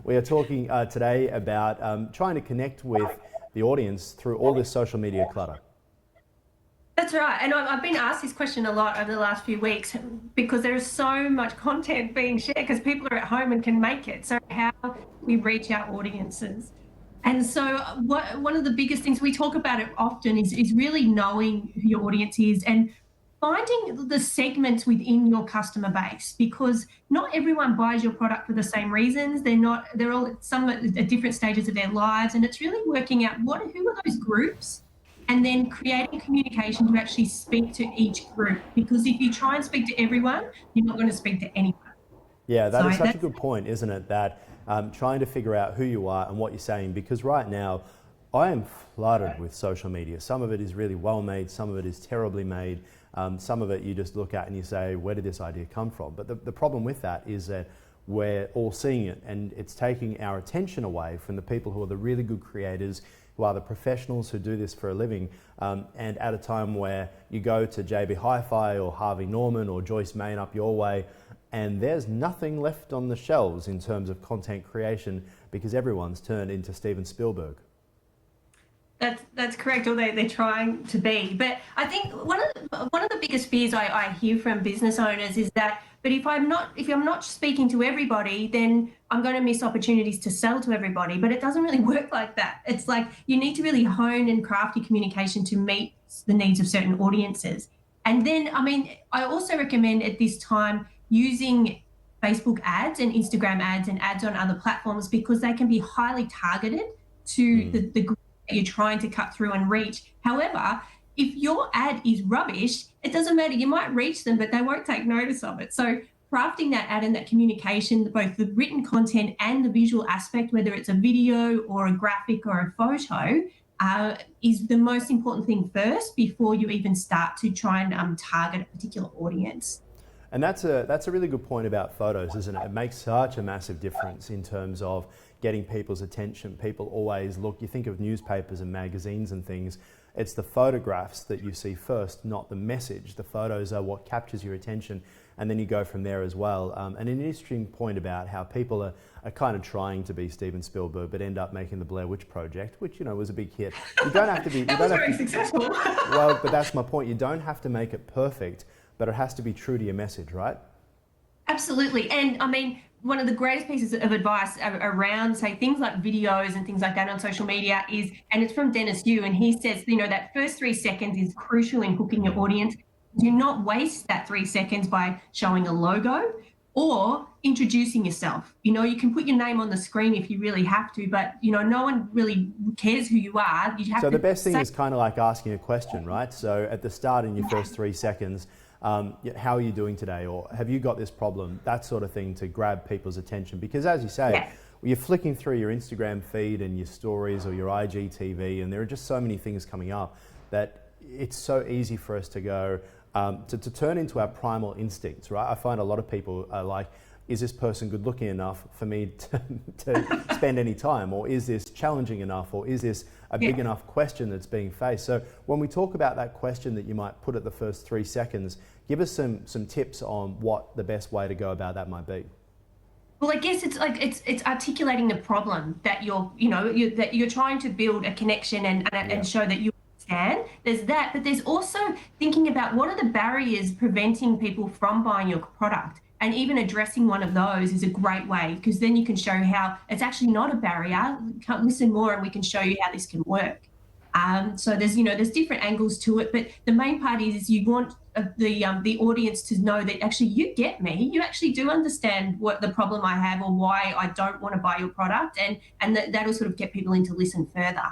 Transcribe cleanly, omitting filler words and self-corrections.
We are talking today about trying to connect with the audience through all this social media clutter. That's right. And I've been asked this question a lot over the last few weeks because there is so much content being shared because people are at home and can make it. So how we reach our audiences. And so one of the biggest things we talk about it often is really knowing who your audience is and finding the segments within your customer base, because not everyone buys your product for the same reasons. They're all at some at different stages of their lives. And it's really working out who are those groups and then creating communication to actually speak to each group. Because if you try and speak to everyone, you're not going to speak to anyone. Yeah, that So is such a that's good point, isn't it? That trying to figure out who you are and what you're saying, because right now I am flooded with social media. Some of it is really well made, some of it is terribly made, some of it you just look at and you say, where did this idea come from? But the problem with that is that we're all seeing it and it's taking our attention away from the people who are the really good creators, who are the professionals who do this for a living, and at a time where you go to JB Hi-Fi or Harvey Norman or Joyce Main up your way, and there's nothing left on the shelves in terms of content creation because everyone's turned into Steven Spielberg. That's correct, or they're trying to be. But I think one of the biggest fears I hear from business owners is that, but if I'm not speaking to everybody, then I'm going to miss opportunities to sell to everybody. But it doesn't really work like that. It's like you need to really hone and craft your communication to meet the needs of certain audiences. And then, I mean, I also recommend at this time using Facebook ads and Instagram ads and ads on other platforms because they can be highly targeted to the group that you're trying to cut through and reach. However, if your ad is rubbish, it doesn't matter. You might reach them, but they won't take notice of it. So crafting that ad and that communication, both the written content and the visual aspect, whether it's a video or a graphic or a photo, is the most important thing first before you even start to try and target a particular audience. And that's a really good point about photos, isn't it? It makes such a massive difference in terms of getting people's attention. People always look, you think of newspapers and magazines and things, it's the photographs that you see first, not the message. The photos are what captures your attention, and then you go from there as well. And an interesting point about how people are kind of trying to be Steven Spielberg, but end up making the Blair Witch Project, which, you know, was a big hit. You don't have to be... That was very successful. Well, but that's my point. You don't have to make it perfect, but it has to be true to your message, right? Absolutely. And I mean, one of the greatest pieces of advice around, say, things like videos and things like that on social media is, and it's from Dennis Yu, and he says, you know, that first 3 seconds is crucial in hooking your audience. Do not waste that 3 seconds by showing a logo or introducing yourself. You know, you can put your name on the screen if you really have to, but, you know, no one really cares who you are. You have so to the best thing is kind of like asking a question, right? So at the start in your first 3 seconds, how are you doing today? Or have you got this problem? That sort of thing to grab people's attention. Because as you say, you're flicking through your Instagram feed and your stories or your IGTV, and there are just so many things coming up that it's so easy for us to go, to turn into our primal instincts, right? I find a lot of people are like, is this person good looking enough for me to spend any time? Or is this challenging enough? Or is this a big enough question that's being faced? So when we talk about that question that you might put at the first 3 seconds, give us some tips on what the best way to go about that might be. Well, I guess it's like it's articulating the problem that you're trying to build a connection and show that you understand. There's that, but there's also thinking about what are the barriers preventing people from buying your product. And even addressing one of those is a great way, because then you can show how it's actually not a barrier. Listen more and we can show you how this can work. So there's different angles to it, but the main part is you want the audience to know that actually you get me. You actually do understand what the problem I have or why I don't want to buy your product, and that'll sort of get people in to listen further.